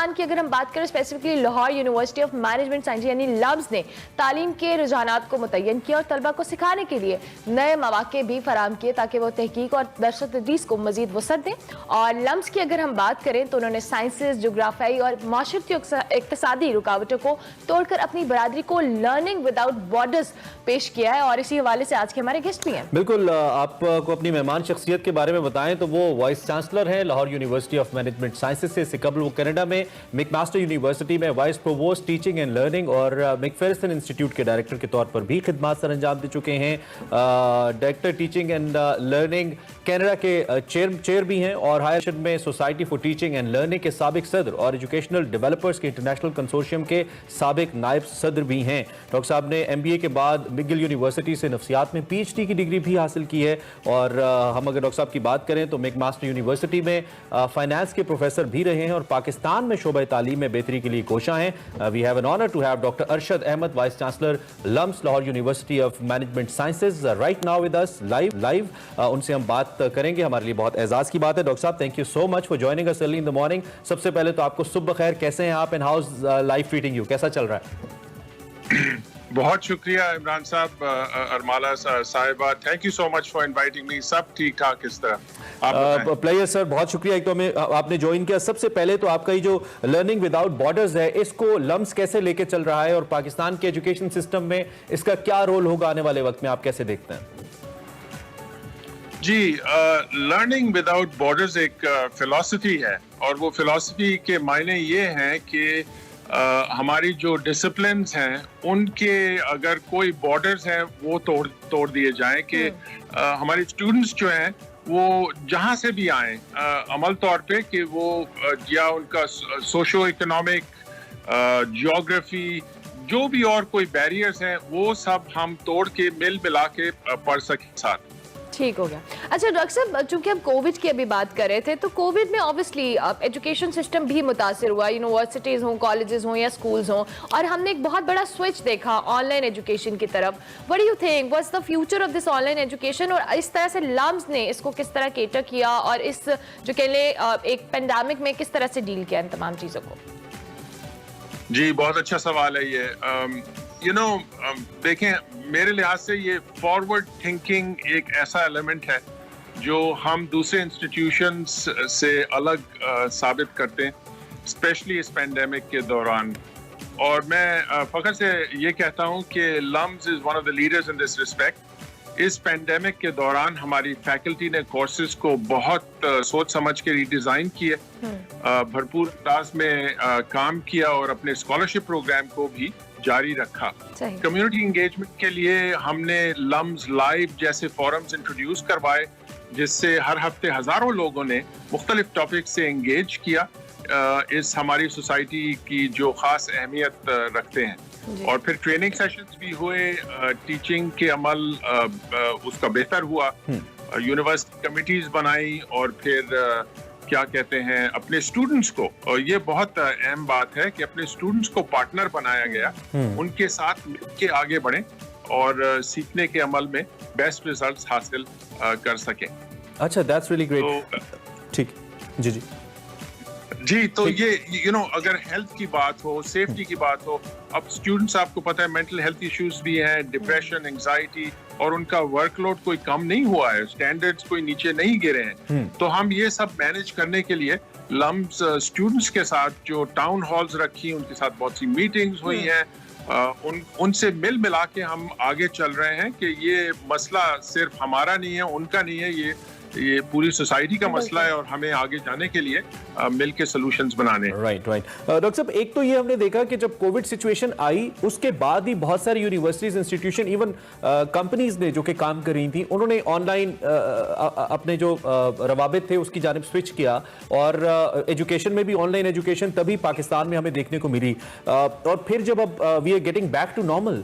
پاکستان کی اگر ہم بات کریں specifically Lahore university of management science یعنی لمز نے تعلیم کے رجحانات کو متعین کیا اور طلبہ کو سکھانے کے لیے نئے مواقع بھی فراہم کیے تاکہ وہ تحقیق اور درس و تدریس کو مزید وسعت دیں. اور لمز کی اگر ہم بات کریں تو انہوں نے سائنسز، جغرافیائی اور معاشرتی اقتصادی رکاوٹوں کو توڑ کر اپنی برادری کو لرننگ وداؤٹ بارڈرز پیش کیا ہے اور اسی حوالے سے آج کے ہمارے گیسٹ بھی ہیں. بالکل، آپ کو اپنی مہمان شخصیت کے بارے میں بتائیں تو وہ وائس چانسلر ہیں Lahore university of management sciences سے. اس سے قبل وہ کینیڈا میں میک ماسٹر یونیورسٹی میں vice provost teaching and learning اور میک فیرسن انسٹیٹیوٹ کے ڈائریکٹر کے طور پر بھی خدمات سر انجام دے چکے ہیں. Director teaching and learning Canada کے چیئر بھی ہیں اور ہائر میں society for teaching and learning کے سابق صدر اور ایجوکیشنل ڈیولپرز کے انٹرنیشنل کنسورشیم کے سابق نائب صدر بھی ہیں. ڈاکٹر صاحب نے ایم بی اے کے بعد مگل یونیورسٹی سے نفسیات میں پی ایچ ڈی کی ڈگری بھی حاصل کی ہے اور ہم اگر ڈاکٹر صاحب کی بات کریں تو میک ماسٹر یونیورسٹی میں فائنانس کے پروفیسر بھی رہے ہیں اور پاکستان میں شعبہ تعلیم میں بہتری کے لیے کوشاں ہیں. We have an honour to have doctor Arshad Ahmed vice chancellor LUMS Lahore university of management sciences right now with us live. ان سے ہم بات کریں گے, ہمارے لیے بہت اعزاز کی بات ہے. ڈاکٹر صاحب thank you so much for joining us early in the morning. سب سے پہلے تو آپ کو صبح بخیر, کیسے ہیں آپ and how is life treating you, کیسا چل رہا ہے؟ بہت شکریہ عمران صاحب, ارمالا صاحبہ, thank you so much for inviting me. سب ٹھیک ٹھاک اس طرح؟ پلیئر سر بہت شکریہ, ایک تو ہمیں آپ نے جوائن کیا. سب سے پہلے تو آپ کا یہ جو لرننگ وداؤٹ بارڈرز ہے اس کو لمز کیسے لے کے چل رہا ہے اور پاکستان کے ایجوکیشن سسٹم میں اس کا کیا رول ہوگا آنے والے وقت میں, آپ کیسے دیکھتے ہیں؟ جی, لرننگ وداؤٹ بارڈرز ایک فلسفی ہے اور وہ فلسفی کے معنی یہ ہیں کہ ہماری جو ڈسپلنز ہیں ان کے اگر کوئی بارڈرز ہیں وہ توڑ دیے جائیں کہ ہمارے اسٹوڈنٹس جو ہیں وہ جہاں سے بھی آئیں عمل طور پہ کہ وہ یا ان کا سوشو اکنامک, جیوگرافی, جو بھی اور کوئی بیریئرز ہیں وہ سب ہم توڑ کے مل ملا کے پڑھ سکیں ساتھ. ٹھیک ہو گیا. اچھا ڈاکٹر صاحب, چونکہ ہم کووڈ کی ابھی بات کر رہے تھے تو کووڈ میں اوبیسلی ایجوکیشن سسٹم بھی متاثر ہوا, یونیورسٹیز ہوں, کالجز ہوں یا اسکولز ہوں, اور ہم نے ایک بہت بڑا سوئچ دیکھا آن لائن ایجوکیشن کی طرف. What do you think what's the future of this on line education, اور اس طرح سے لمز نے اس کو کس طرح کیٹر کیا اور اس جو کہ ایک پینڈیمک میں کس طرح سے ڈیل کیا ان تمام چیزوں کو؟ جی بہت اچھا سوال ہے یہ. دیکھیں, میرے لحاظ سے یہ فارورڈ تھنکنگ ایک ایسا ایلیمنٹ ہے جو ہم دوسرے انسٹیٹیوشنز سے الگ ثابت کرتے ہیں, اسپیشلی اس پینڈیمک کے دوران. اور میں فخر سے یہ کہتا ہوں کہ LUMS is one of the leaders in this respect. اس پینڈیمک کے دوران ہماری فیکلٹی نے کورسز کو بہت سوچ سمجھ کے ری ڈیزائن کیے, بھرپور انداز میں کام کیا اور اپنے اسکالرشپ پروگرام کو بھی جاری رکھا. کمیونٹی انگیجمنٹ کے لیے ہم نے لمز لائیو جیسے فورمز انٹروڈیوس کروائے جس سے ہر ہفتے ہزاروں لوگوں نے مختلف ٹاپک سے انگیج کیا اس ہماری سوسائٹی کی جو خاص اہمیت رکھتے ہیں. اور پھر ٹریننگ سیشنز بھی ہوئے, ٹیچنگ کے عمل اس کا بہتر ہوا, یونیورسٹی کمیٹیز بنائی اور پھر کیا کہتے ہیں اپنے اسٹوڈنٹس کو, اور یہ بہت اہم بات ہے کہ اپنے اسٹوڈنٹس کو پارٹنر بنایا گیا, ان کے ساتھ مل کے آگے بڑھیں اور سیکھنے کے عمل میں بیسٹ ریزلٹس حاصل کر سکیں. اچھا, دیٹس ریلی گریٹ. ٹھیک, جی جی جی. تو یہ اگر ہیلتھ کی بات ہو, سیفٹی کی بات ہو, اب اسٹوڈنٹس آپ کو پتہ ہے مینٹل ہیلتھ ایشوز بھی ہیں, ڈپریشن, انگزائٹی, اور ان کا ورک لوڈ کوئی کم نہیں ہوا ہے, اسٹینڈرڈز کوئی نیچے نہیں گرے ہیں. تو ہم یہ سب مینیج کرنے کے لیے لمز اسٹوڈنٹس کے ساتھ جو ٹاؤن ہالز رکھی, ان کے ساتھ بہت سی میٹنگز ہوئی ہیں, ان سے مل ملا کے ہم آگے چل رہے ہیں کہ یہ مسئلہ صرف ہمارا نہیں ہے, ان کا نہیں ہے, یہ پوری سوسائٹی کا مسئلہ ہے اور ہمیں آگے جانے کے لیے مل کے سلوشنز بنانے. رائٹ. ڈاکٹر صاحب, ایک تو یہ ہم نے دیکھا کہ جب کووڈ سچویشن آئی اس کے بعد ہی بہت ساری یونیورسٹیز, انسٹیٹیوشن, ایون کمپنیز نے جو کہ کام کر رہی تھیں, انہوں نے آن لائن اپنے جو روابط تھے اس کی جانب سوئچ کیا, اور ایجوکیشن میں بھی آن لائن ایجوکیشن تبھی پاکستان میں ہمیں دیکھنے کو ملی. اور پھر جب اب we are getting back to normal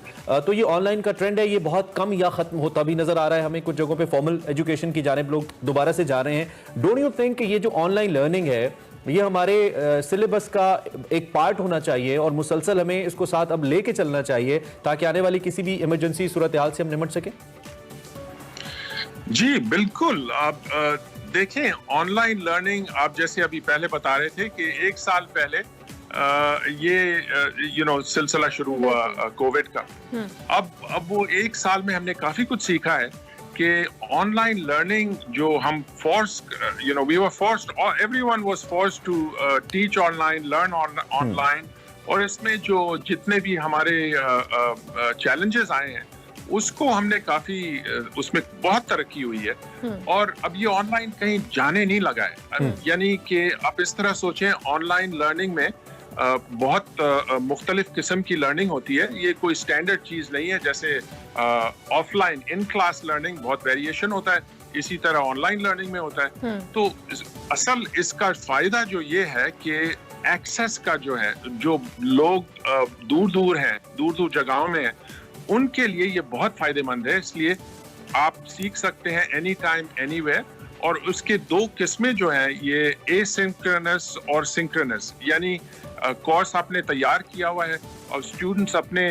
تو یہ آن لائن کا ٹرینڈ ہے, یہ بہت کم یا ختم ہوتا بھی نظر آ رہا ہے ہمیں. کچھ جگہوں پہ فارمل ایجوکیشن کی جانب لوگ دوبارہ سے جا رہے ہیں. ڈونٹ یو تھنک کہ یہ جو آن لائن لرننگ ہے یہ ہمارے سلیبس کا ایک پارٹ ہونا چاہیے اور مسلسل ہمیں اس کو ساتھ اب لے کے چلنا چاہیے تاکہ آنے والی کسی بھی ایمرجنسی صورتحال سے ہم نمٹ سکیں؟ جی بالکل. آپ دیکھیں, آن لائن لرننگ آپ جیسے ابھی پہلے بتا رہے تھے کہ 1 سال پہلے یہ سلسلہ شروع ہوا کووڈ کا. اب وہ ایک سال میں ہم نے کافی کچھ سیکھا ہے کہ آن لائن لرننگ جو ہم force we were forced, everyone was forced to teach online, learn online, اور اس میں جو جتنے بھی ہمارے چیلنجز آئے ہیں اس کو ہم نے کافی, اس میں بہت ترقی ہوئی ہے. اور اب یہ آن لائن کہیں جانے نہیں لگا ہے, یعنی کہ آپ اس طرح سوچیں آن لائن لرننگ میں بہت مختلف قسم کی لرننگ ہوتی ہے, یہ کوئی اسٹینڈرڈ چیز نہیں ہے. جیسے of line in class learning بہت ویریشن ہوتا ہے, اسی طرح آن لائن لرننگ میں ہوتا ہے. تو اصل اس کا فائدہ جو یہ ہے کہ ایکسیس کا جو ہے, جو لوگ دور دور جگہوں میں ہیں ان کے لیے یہ بہت فائدہ مند ہے. اس لیے آپ سیکھ سکتے ہیں اینی ٹائم اینی ویئر. اور اس کے دو قسمیں جو ہیں یہ اے سنکرنس اور سنکرنس, یعنی کورس آپ نے تیار کیا ہوا ہے اور اسٹوڈنٹس اپنے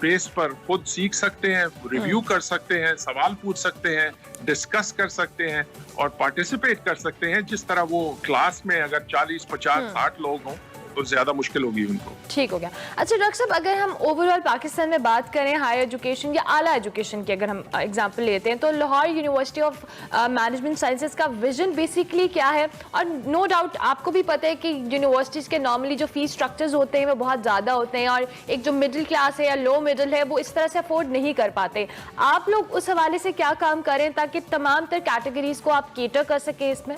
پیس پر خود سیکھ سکتے ہیں, ریویو کر سکتے ہیں, سوال پوچھ سکتے ہیں, ڈسکس کر سکتے ہیں اور پارٹیسپیٹ کر سکتے ہیں. جس طرح وہ کلاس میں اگر 40, 50, 60 لوگ ہوں تو زیادہ مشکل ہوگی ان کو. ٹھیک ہو گیا. اچھا ڈاکٹر صاحب, اگر ہم اوور آل پاکستان میں بات کریں ہائر ایجوکیشن یا اعلیٰ ایجوکیشن کی اگر ہم ایگزامپل لیتے ہیں تو Lahore university of management sciences کا ویژن بیسیکلی کیا ہے؟ اور نو ڈاؤٹ آپ کو بھی پتہ ہے کہ یونیورسٹیز کے نارملی جو فیس اسٹرکچرز ہوتے ہیں وہ بہت زیادہ ہوتے ہیں اور ایک جو مڈل کلاس ہے یا لو مڈل ہے وہ اس طرح سے افورڈ نہیں کر پاتے. آپ لوگ اس حوالے سے کیا کام کریں تاکہ تمام تر کیٹیگریز کو آپ کیٹر کر سکیں اس میں؟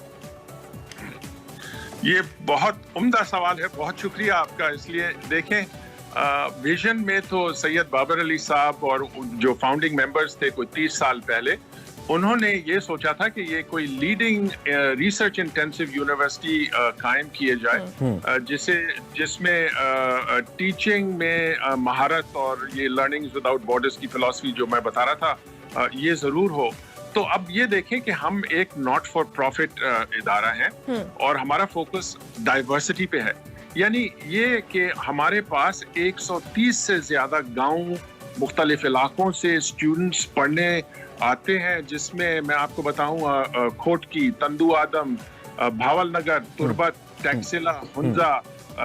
یہ بہت عمدہ سوال ہے, بہت شکریہ آپ کا. اس لیے دیکھیں ویژن میں تو سید بابر علی صاحب اور جو فاؤنڈنگ ممبرز تھے کوئی 30 سال پہلے, انہوں نے یہ سوچا تھا کہ یہ کوئی لیڈنگ ریسرچ انٹینسو یونیورسٹی قائم کیے جائے جس میں ٹیچنگ میں مہارت اور یہ لرننگ وداؤٹ بارڈرز کی فلسفی جو میں بتا رہا تھا یہ ضرور ہو. تو اب یہ دیکھیں کہ ہم ایک ناٹ فار پروفٹ ادارہ ہیں اور ہمارا فوکس ڈائیورسٹی پہ ہے. یعنی یہ کہ ہمارے پاس 130 سے زیادہ گاؤں مختلف علاقوں سے اسٹوڈنٹس پڑھنے آتے ہیں, جس میں میں آپ کو بتاؤں کھوٹکی, تندو آدم, بھاول نگر, تربت, ٹیکسلا, ہنزا,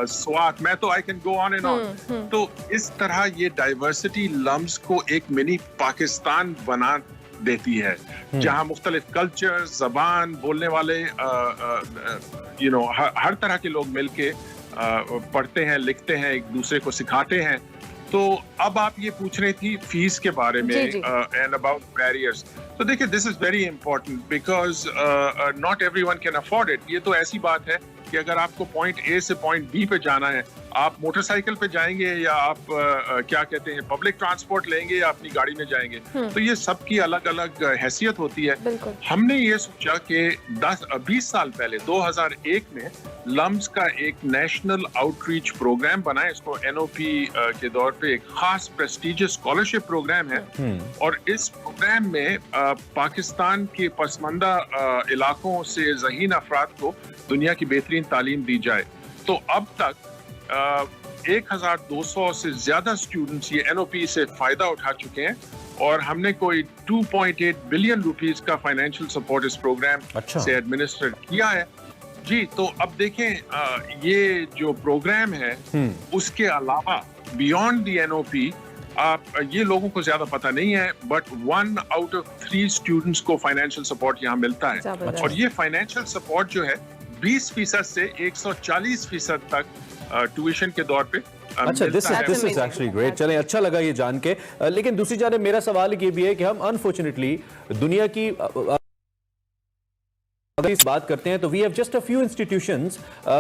سوات, میں تو I can go on and on. تو اس طرح یہ ڈائیورسٹی لمز کو ایک منی پاکستان بنا دیتی ہے جہاں مختلف کلچر, زبان بولنے والے ہر طرح کے لوگ مل کے پڑھتے ہیں, لکھتے ہیں, ایک دوسرے کو سکھاتے ہیں. تو اب آپ یہ پوچھ رہی تھی فیس کے بارے میں اینڈ اباؤٹ بیریئرز. تو دیکھیں this is very important because not everyone can afford it. یہ تو ایسی بات ہے کہ اگر آپ کو پوائنٹ اے سے پوائنٹ بی پہ جانا ہے, آپ موٹر سائیکل پہ جائیں گے یا آپ کیا کہتے ہیں پبلک ٹرانسپورٹ لیں گے یا اپنی گاڑی میں جائیں گے, تو یہ سب کی الگ الگ حیثیت ہوتی ہے. ہم نے یہ سوچا کہ 20 سال پہلے 2001 میں لمز کا ایک نیشنل آؤٹ ریچ پروگرام بنا ہے. اس کو NOP کے دور پہ ایک خاص پریسٹیجس اسکالرشپ پروگرام ہے اور اس پروگرام میں پاکستان کے پسماندہ علاقوں سے ذہین افراد کو دنیا کی بہترین تعلیم دی جائے. تو اب تک 1200 سے زیادہ اسٹوڈنٹس یہ NOP سے فائدہ اٹھا چکے ہیں اور ہم نے کوئی 2.8 بلین روپیز کا فائنینشیل سپورٹ اس پروگرام سے ایڈمنسٹر کیا ہے. جی, تو اب دیکھیں یہ جو پروگرام ہے اس کے علاوہ بیونڈ دی NOP آپ یہ لوگوں کو زیادہ پتہ نہیں ہے بٹ 1 out of 3 اسٹوڈنٹس کو فائنینشیل سپورٹ یہاں ملتا ہے. اور یہ فائنینشیل سپورٹ جو ہے 20% سے 140% تک ٹیوشن کے دور پہ. اچھا, this is actually great. چلیں اچھا لگا یہ جان کے. لیکن دوسری جانب میرا سوال یہ بھی ہے کہ ہم انفارچونیٹلی دنیا کی اگر اس بات کرتے ہیں تو we have just a few institutions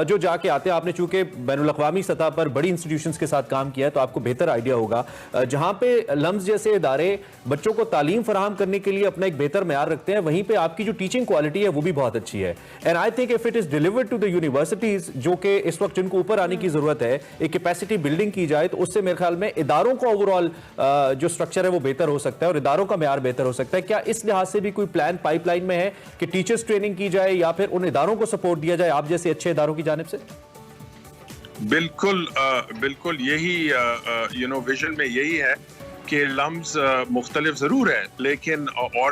جو جا کے آتے ہیں. آپ نے چونکہ بین الاقوامی سطح پر بڑی انسٹیٹیوشنز کے ساتھ کام کیا ہے تو آپ کو بہتر آئیڈیا ہوگا, جہاں پہ لمز جیسے ادارے بچوں کو تعلیم فراہم کرنے کے لیے اپنا ایک بہتر معیار رکھتے ہیں, وہیں پہ آپ کی جو ٹیچنگ کوالٹی ہے وہ بھی بہت اچھی ہے. And I think if it is delivered to the universities جو کہ اس وقت جن کو اوپر آنے کی ضرورت ہے, ایک کیپیسٹی بلڈنگ کی جائے تو اس سے میرے خیال میں اداروں کا اوور آل جو اسٹرکچر ہے وہ بہتر ہو سکتا ہے اور اداروں کا معیار بہتر ہو سکتا ہے. کیا اس لحاظ سے بھی کوئی پلان پائپ لائن میں ہے کہ ٹیچرز ٹریننگ کی جائے یا پھر ان اداروں کو سپورٹ دیا جائے آپ جیسے اچھے اداروں کی جانب سے؟ بالکل یہی ویژن میں یہی ہے کہ لمز مختلف ضرور ہے لیکن اور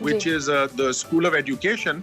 which is the School of Education,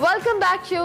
Welcome back to